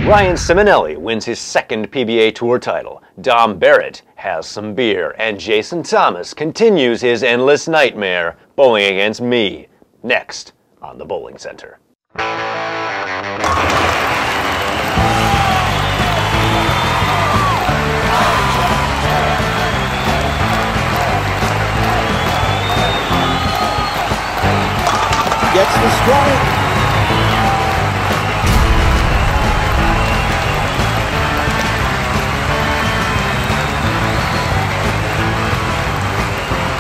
Ryan Simonelli wins his second PBA Tour title. Dom Barrett has some beer. And Jason Thomas continues his endless nightmare bowling against me. Next on the Bowling Center. Gets the strike.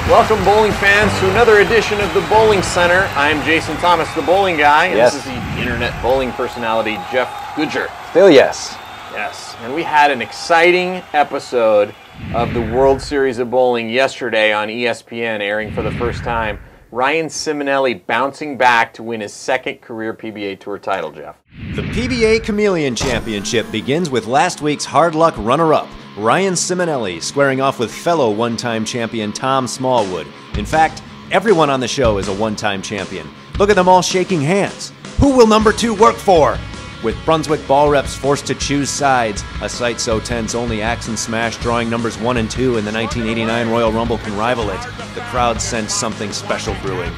Welcome, bowling fans, to another edition of the Bowling Center. I'm Jason Thomas, the bowling guy, and yes. This is the internet bowling personality, Jeff Goodger. Still yes. Yes, and we had an exciting episode of the World Series of Bowling yesterday on ESPN, airing for the first time. Ryan Simonelli bouncing back to win his second career PBA Tour title, Jeff. The PBA Chameleon Championship begins with last week's hard luck runner-up, Ryan Simonelli, squaring off with fellow one-time champion Tom Smallwood. In fact, everyone on the show is a one-time champion. Look at them all shaking hands. Who will number 2 work for? With Brunswick ball reps forced to choose sides, a sight so tense only Axe and Smash drawing numbers 1 and 2 in the 1989 Royal Rumble can rival it, the crowd sensed something special brewing.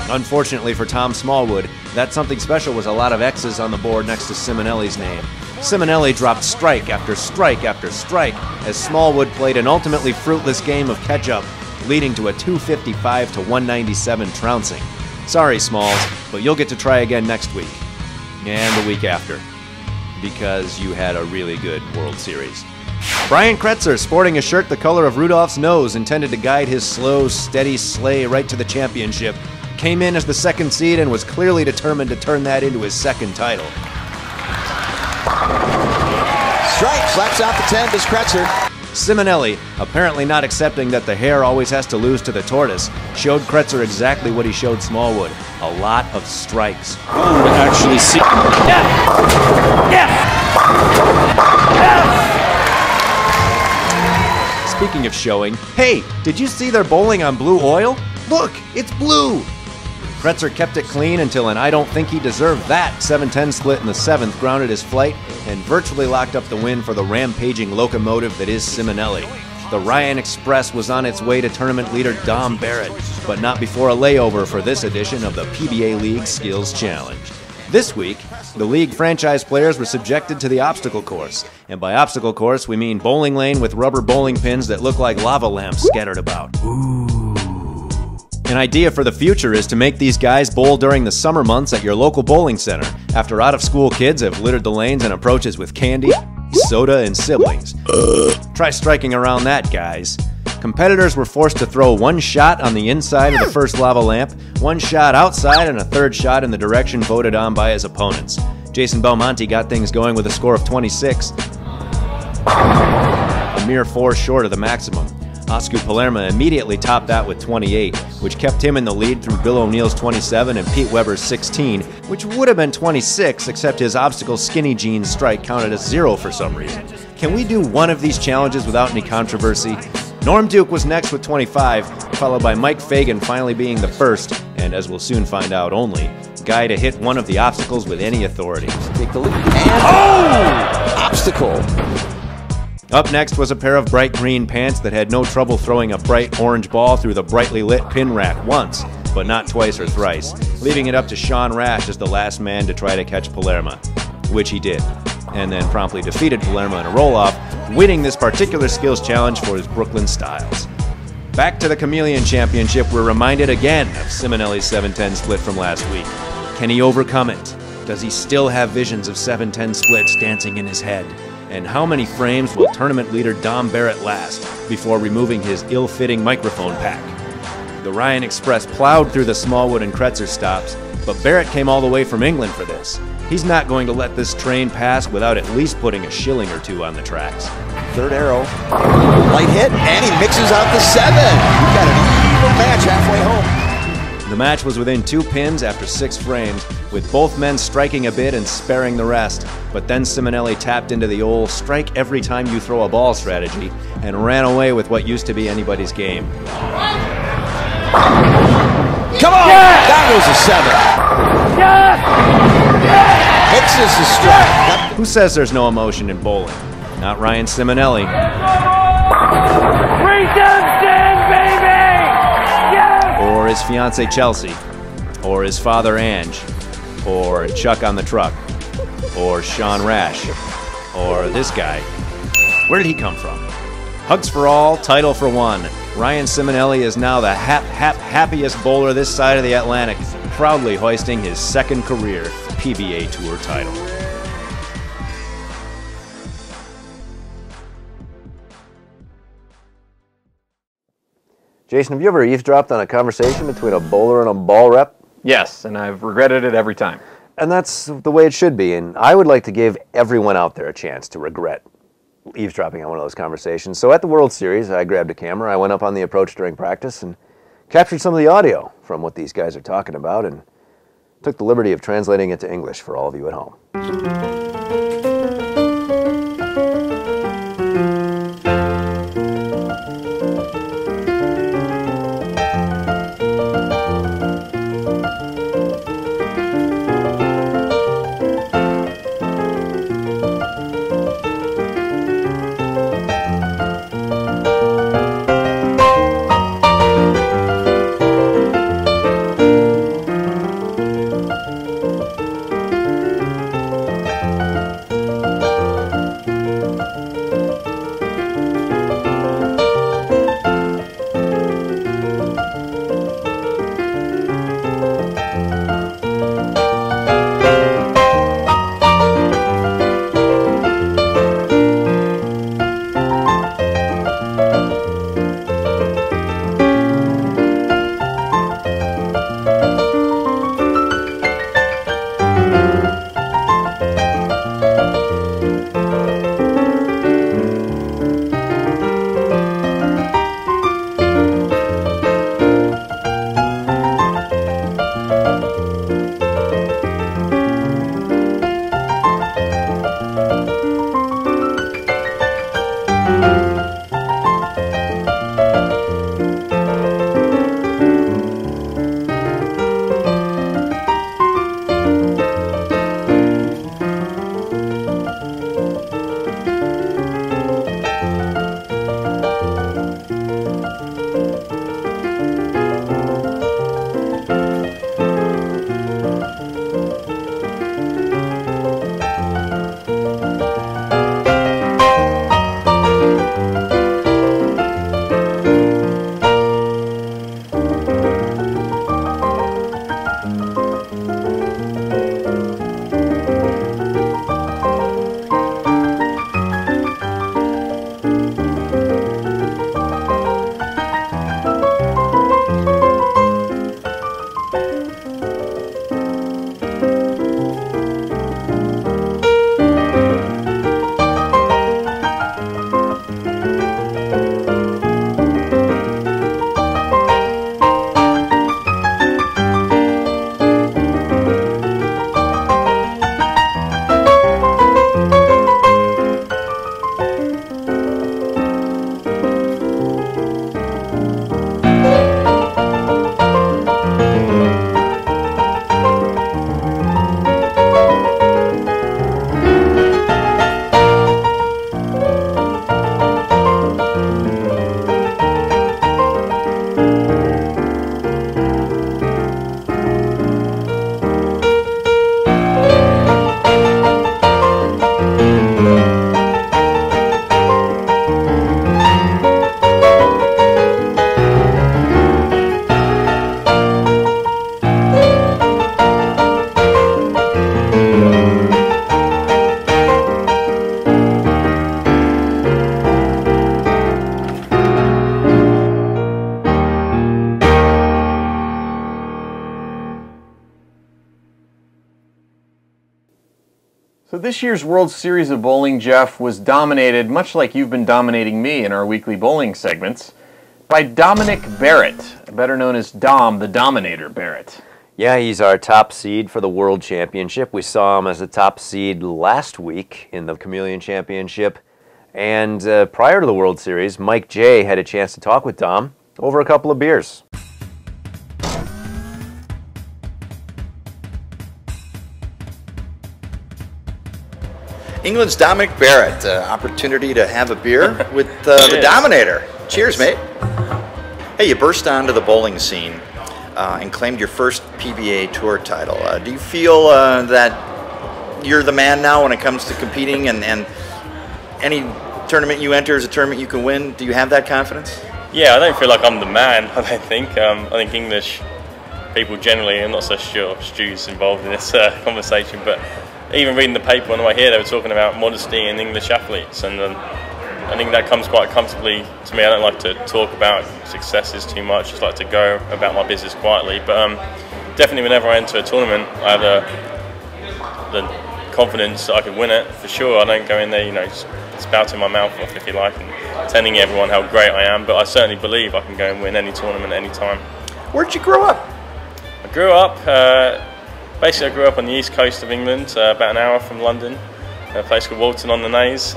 Unfortunately for Tom Smallwood, that something special was a lot of X's on the board next to Simonelli's name. Simonelli dropped strike after strike after strike as Smallwood played an ultimately fruitless game of catch-up, leading to a 255 to 197 trouncing. Sorry, Smalls, but you'll get to try again next week. And the week after, because you had a really good World Series. Brian Kretzer, sporting a shirt the color of Rudolph's nose intended to guide his slow, steady sleigh right to the championship, came in as the second seed and was clearly determined to turn that into his second title. Strike, slaps out the 10 to Kretzer. Simonelli, apparently not accepting that the hare always has to lose to the tortoise, showed Kretzer exactly what he showed Smallwood, a lot of strikes. Actually see. Yes! Yes! Yes! Speaking of showing, hey, did you see they're bowling on blue oil? Look, it's blue! Kretzer kept it clean until an I don't think he deserved that 7-10 split in the 7th grounded his flight and virtually locked up the win for the rampaging locomotive that is Simonelli. The Ryan Express was on its way to tournament leader Dom Barrett, but not before a layover for this edition of the PBA League Skills Challenge. This week, the league franchise players were subjected to the obstacle course, and by obstacle course we mean bowling lane with rubber bowling pins that look like lava lamps scattered about. Ooh. An idea for the future is to make these guys bowl during the summer months at your local bowling center, after out-of-school kids have littered the lanes and approaches with candy, soda, and siblings. Try striking around that, guys. Competitors were forced to throw 1 shot on the inside of the first lava lamp, 1 shot outside, and a 3rd shot in the direction voted on by his opponents. Jason Belmonte got things going with a score of 26, a mere 4 short of the maximum. Oscar Palermo immediately topped that with 28, which kept him in the lead through Bill O'Neill's 27 and Pete Weber's 16, which would have been 26 except his obstacle skinny jeans strike counted as 0 for some reason. Can we do one of these challenges without any controversy? Norm Duke was next with 25, followed by Mike Fagan finally being the first, and as we'll soon find out only, guy to hit one of the obstacles with any authority. Take the lead. And obstacle. Up next was a pair of bright green pants that had no trouble throwing a bright orange ball through the brightly lit pin rack once, but not twice or thrice, leaving it up to Sean Rash as the last man to try to catch Palermo, which he did, and then promptly defeated Palermo in a roll-off, winning this particular skills challenge for his Brooklyn styles. Back to the Chameleon Championship, we're reminded again of Simonelli's 7-10 split from last week. Can he overcome it? Does he still have visions of 7-10 splits dancing in his head? And how many frames will tournament leader Dom Barrett last before removing his ill-fitting microphone pack? The Ryan Express plowed through the Smallwood and Kretzer stops, but Barrett came all the way from England for this. He's not going to let this train pass without at least putting a shilling or 2 on the tracks. 3rd arrow, light hit, and he mixes out the 7. We've got an even match halfway home. The match was within 2 pins after 6 frames, with both men striking a bit and sparing the rest, but then Simonelli tapped into the old strike every time you throw a ball strategy and ran away with what used to be anybody's game. Come on! Yes! That goes a 7. Yes! Yes! Mixes the strike. Who says there's no emotion in bowling? Not Ryan Simonelli. Redemption, baby! Yes! Or his fiancée Chelsea. Or his father Ange. Or Chuck on the truck. Or Sean Rash. Or this guy. Where did he come from? Hugs for all, title for one. Ryan Simonelli is now the happiest bowler this side of the Atlantic, proudly hoisting his second career PBA Tour title. Jason, have you ever eavesdropped on a conversation between a bowler and a ball rep? Yes, and I've regretted it every time. And that's the way it should be, and I would like to give everyone out there a chance to regret eavesdropping on one of those conversations. So at the World Series, I grabbed a camera, I went up on the approach during practice and captured some of the audio from what these guys are talking about and took the liberty of translating it to English for all of you at home. So this year's World Series of Bowling, Jeff, was dominated, much like you've been dominating me in our weekly bowling segments, by Dom Barrett, better known as Dom the Dominator Barrett. Yeah, he's our top seed for the World Championship. We saw him as a top seed last week in the Chameleon Championship. And prior to the World Series, Mike J had a chance to talk with Dom over a couple of beers. England's Dom Barrett, opportunity to have a beer with the Dominator. Cheers, mate. Hey, you burst onto the bowling scene and claimed your first PBA Tour title. Do you feel that you're the man now when it comes to competing, and any tournament you enter is a tournament you can win? Do you have that confidence? Yeah, I don't feel like I'm the man, I don't think. I think English people generally, I'm not so sure Stu's involved in this conversation, but even reading the paper on the way here, they were talking about modesty in English athletes, and I think that comes quite comfortably to me. I don't like to talk about successes too much, just like to go about my business quietly, but definitely whenever I enter a tournament, I have the confidence that I can win it, for sure. I don't go in there, you know, just spouting my mouth off, if you like, and telling everyone how great I am, but I certainly believe I can go and win any tournament any time. Where'd you grow up? I grew up, basically I grew up on the east coast of England, about an hour from London, a place called Walton-on-the-Naze.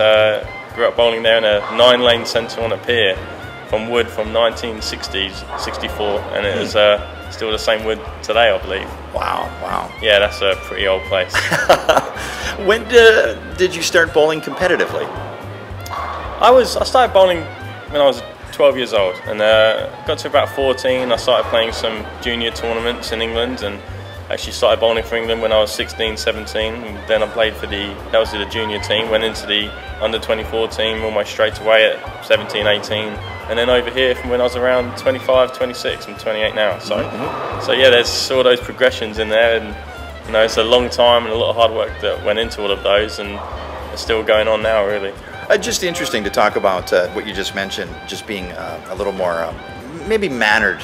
Grew up bowling there in a 9-lane centre on a pier from wood from 1960s, 64, and it is still the same wood today, I believe. Wow, wow. Yeah, that's a pretty old place. When did you start bowling competitively? I started bowling when I was 12 years old, and got to about 14. I started playing some junior tournaments in England, and actually started bowling for England when I was 16, 17, and then I played for the junior team, went into the under-24 team almost straight away at 17, 18, and then over here from when I was around 25, 26, I'm 28 now. So, so yeah, there's all those progressions in there, and you know, it's a long time and a lot of hard work that went into all of those, and it's still going on now, really. Just interesting to talk about what you just mentioned, just being a little more, maybe mannered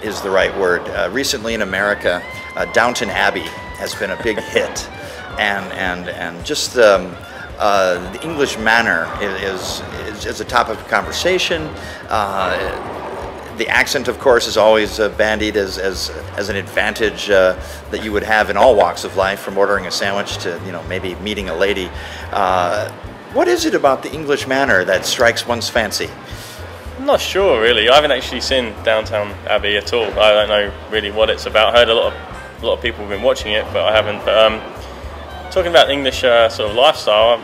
is the right word. Recently in America, Downton Abbey has been a big hit, and just the English manner is a topic of conversation. The accent, of course, is always bandied as an advantage that you would have in all walks of life, from ordering a sandwich to, you know, maybe meeting a lady. What is it about the English manner that strikes one's fancy? I'm not sure, really. I haven't actually seen Downton Abbey at all. I don't know really what it's about. I heard a lot of people have been watching it, but I haven't. But talking about English sort of lifestyle,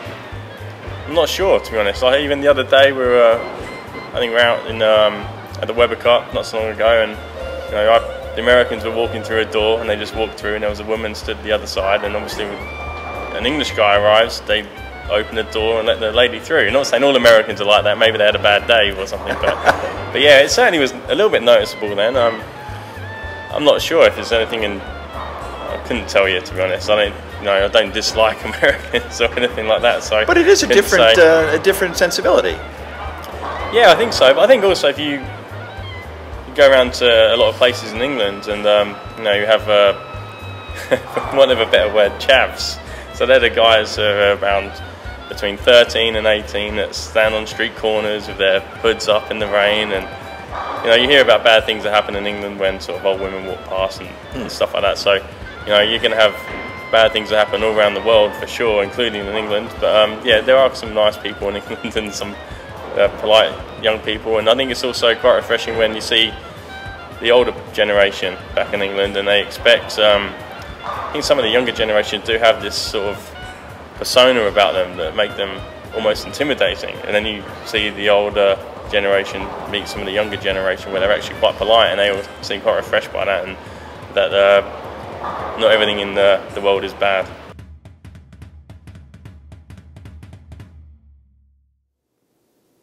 I'm not sure, to be honest. Like, even the other day, I think we were out in at the Weber Cup not so long ago, and you know, the Americans were walking through a door, and they just walked through, and there was a woman stood the other side, and obviously when an English guy arrives, they open the door and let the lady through. I'm not saying all Americans are like that. Maybe they had a bad day or something, but yeah, it certainly was a little bit noticeable then. I'm not sure if there's anything in. I couldn't tell you, to be honest. I don't dislike Americans or anything like that. So, but it is a different sensibility. Yeah, I think so. But I think also if you go around to a lot of places in England, and you know, you have, for want of a better word, chavs. So they're the guys who are around between 13 and 18 that stand on street corners with their hoods up in the rain, and you know, you hear about bad things that happen in England when sort of old women walk past and stuff like that. So you know, you're going to have bad things that happen all around the world for sure, including in England. But yeah, there are some nice people in England and some polite young people, and I think it's also quite refreshing when you see the older generation back in England, and they expect. I think some of the younger generation do have this sort of persona about them that make them almost intimidating, and then you see the older generation meet some of the younger generation where they're actually quite polite, and they all seem quite refreshed by that, and that not everything in the world is bad.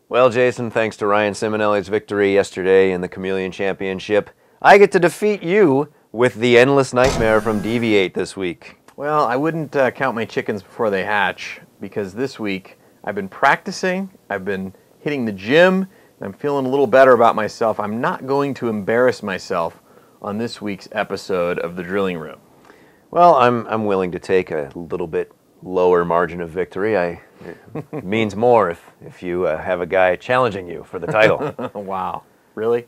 Well, Jason, thanks to Ryan Simonelli's victory yesterday in the Chameleon Championship, I get to defeat you with the Endless Nightmare from DV8 this week. Well, I wouldn't count my chickens before they hatch, because this week I've been practicing, I've been hitting the gym, and I'm feeling a little better about myself. I'm not going to embarrass myself on this week's episode of The Drilling Room. Well, I'm willing to take a little bit lower margin of victory. It means more if you have a guy challenging you for the title. Wow, really?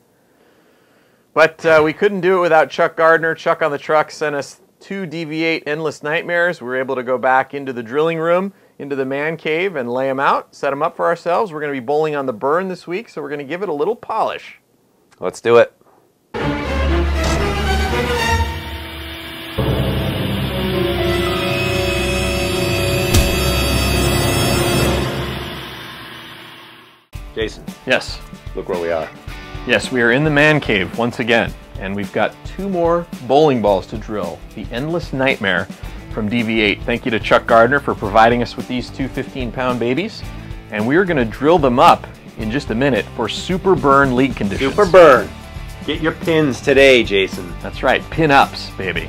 But we couldn't do it without Chuck Gardner. Chuck on the Truck sent us 2 DV8 Endless Nightmares. We were able to go back into the drilling room, into the man cave, and lay them out, set them up for ourselves. We're going to be bowling on the burn this week, so we're going to give it a little polish. Let's do it. Jason, Yes. look where we are. Yes, we are in the man cave once again, and we've got 2 more bowling balls to drill. The Endless Nightmare from DV8. Thank you to Chuck Gardner for providing us with these 2 15-pound babies. And we are going to drill them up in just a minute for super burn league conditions. Super burn. Get your pins today, Jason. That's right, pin-ups, baby.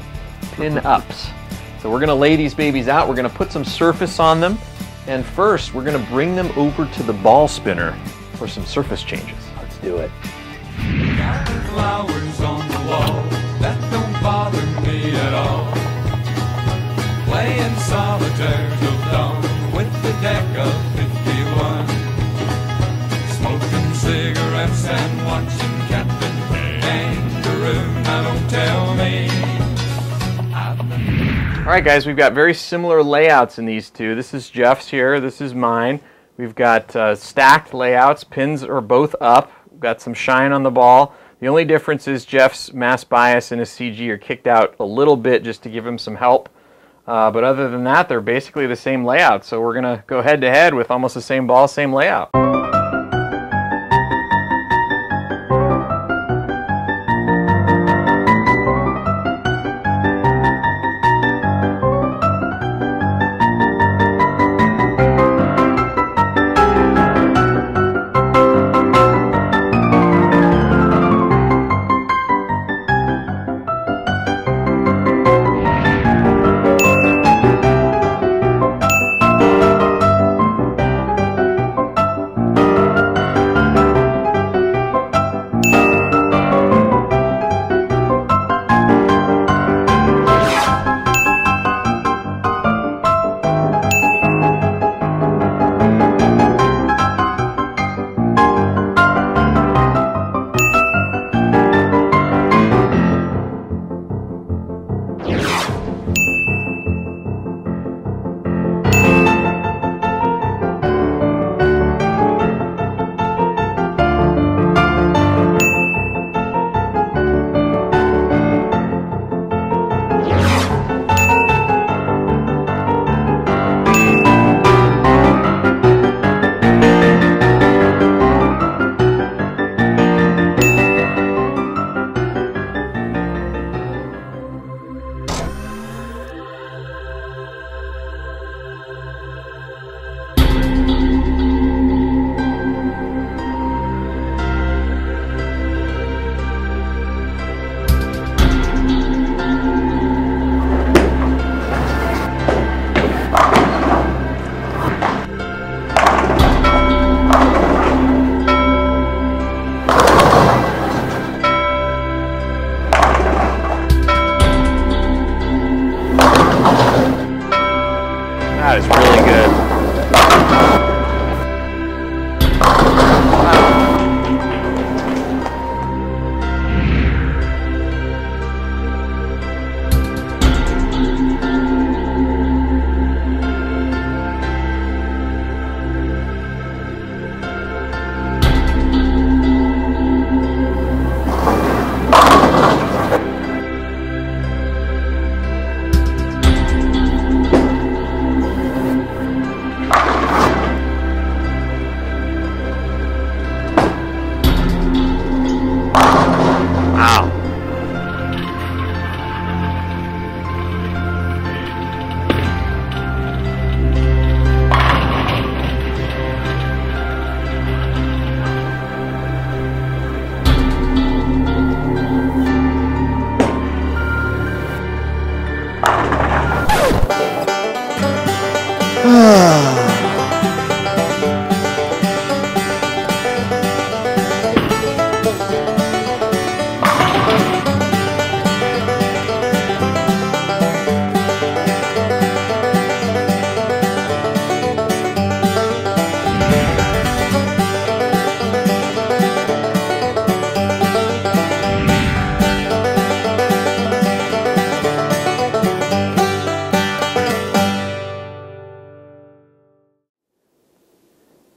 Pin-ups. So we're going to lay these babies out. We're going to put some surface on them. And first, we're going to bring them over to the ball spinner for some surface changes. Let's do it. Flowers on the wall, that don't bother me at all. Playing solitaire till dawn with the deck of 51. Smoking cigarettes and watching Captain Kangaroo. Now don't tell me. All right, guys, we've got very similar layouts in these two. This is Jeff's here. This is mine. We've got stacked layouts. Pins are both up. We've got some shine on the ball. The only difference is Jeff's mass bias and his CG are kicked out a little bit just to give him some help. But other than that, they're basically the same layout. So we're going to go head-to-head with almost the same ball, same layout. That is really good.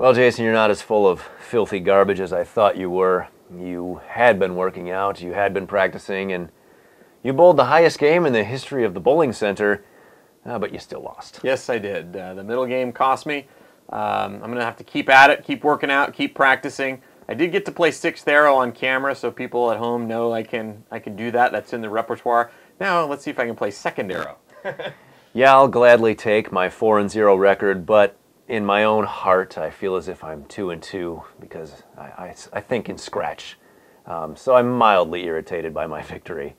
Well, Jason, you're not as full of filthy garbage as I thought you were. You had been working out, you had been practicing, and you bowled the highest game in the history of the bowling center, but you still lost. Yes, I did. The middle game cost me. I'm going to have to keep at it, keep working out, keep practicing. I did get to play 6th arrow on camera, so people at home know I can do that. That's in the repertoire. Now let's see if I can play 2nd arrow. Yeah, I'll gladly take my 4-0 record, but in my own heart, I feel as if I'm 2-2 because I think in scratch. So I'm mildly irritated by my victory.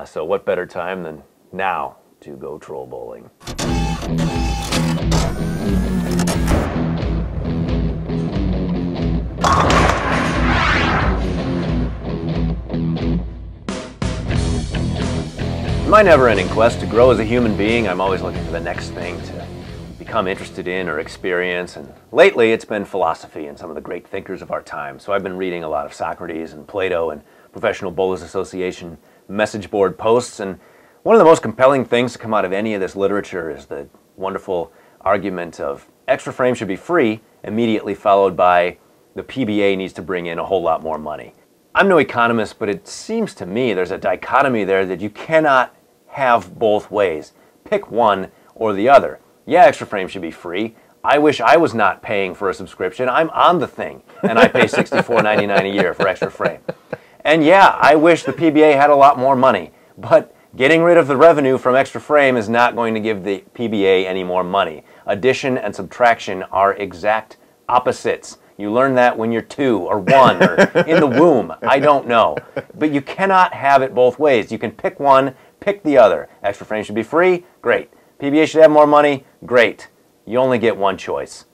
So what better time than now to go troll bowling? My never-ending quest to grow as a human being, I'm always looking for the next thing to become interested in or experience, and lately it's been philosophy and some of the great thinkers of our time. So I've been reading a lot of Socrates and Plato and Professional Bowlers Association message board posts, and one of the most compelling things to come out of any of this literature is the wonderful argument of Xtra Frame should be free, immediately followed by the PBA needs to bring in a whole lot more money. I'm no economist, but it seems to me there's a dichotomy there that you cannot have both ways. Pick one or the other. Yeah, Xtra Frame should be free. I wish I was not paying for a subscription. I'm on the thing, and I pay $64.99 a year for Xtra Frame. And yeah, I wish the PBA had a lot more money, but getting rid of the revenue from Xtra Frame is not going to give the PBA any more money. Addition and subtraction are exact opposites. You learn that when you're 2 or 1 or in the womb. I don't know. But you cannot have it both ways. You can pick one, pick the other. Xtra Frame should be free? Great. PBA should have more money? Great. You only get one choice.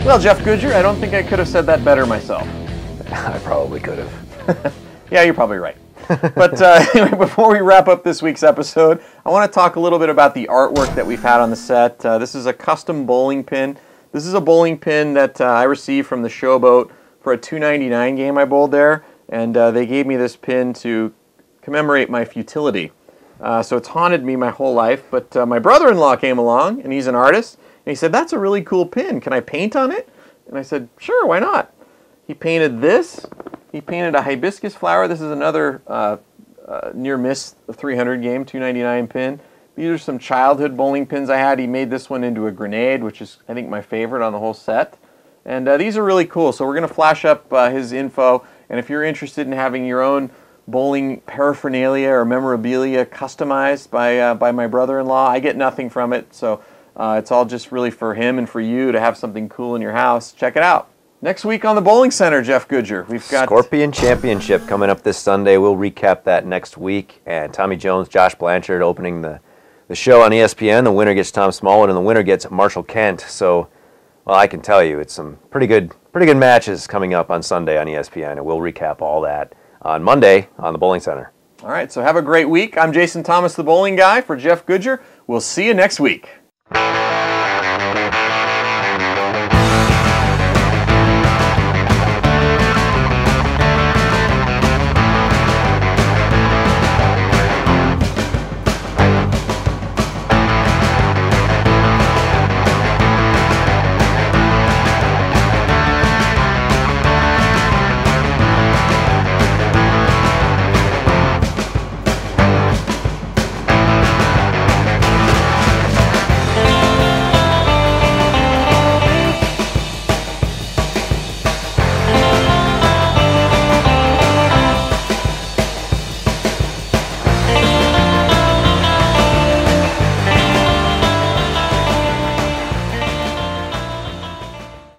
Well, Jeff Goodger, I don't think I could have said that better myself. I probably could have. Yeah, you're probably right. But anyway, before we wrap up this week's episode, I want to talk a little bit about the artwork that we've had on the set. This is a custom bowling pin. This is a bowling pin that I received from the Showboat for a $2.99 game I bowled there, and they gave me this pin to commemorate my futility. So it's haunted me my whole life, but my brother-in-law came along, and he's an artist, and he said, "That's a really cool pin. Can I paint on it?" And I said, "Sure, why not?" He painted this. He painted a hibiscus flower. This is another near-miss 300 game, $2.99 pin. These are some childhood bowling pins I had. He made this one into a grenade, which is, I think, my favorite on the whole set. And these are really cool. So we're going to flash up his info. And if you're interested in having your own bowling paraphernalia or memorabilia customized by my brother-in-law, I get nothing from it. So it's all just really for him and for you to have something cool in your house. Check it out. Next week on the Bowling Center, Jeff Goodger, we've got Scorpion Championship coming up this Sunday. We'll recap that next week. And Tommy Jones, Josh Blanchard opening the show on ESPN. The winner gets Tom Smallwood, and the winner gets Marshall Kent. So, well, I can tell you, it's some pretty good matches coming up on Sunday on ESPN, and we'll recap all that on Monday on the Bowling Center. All right, so have a great week. I'm Jason Thomas, the bowling guy, for Jeff Goodger. We'll see you next week.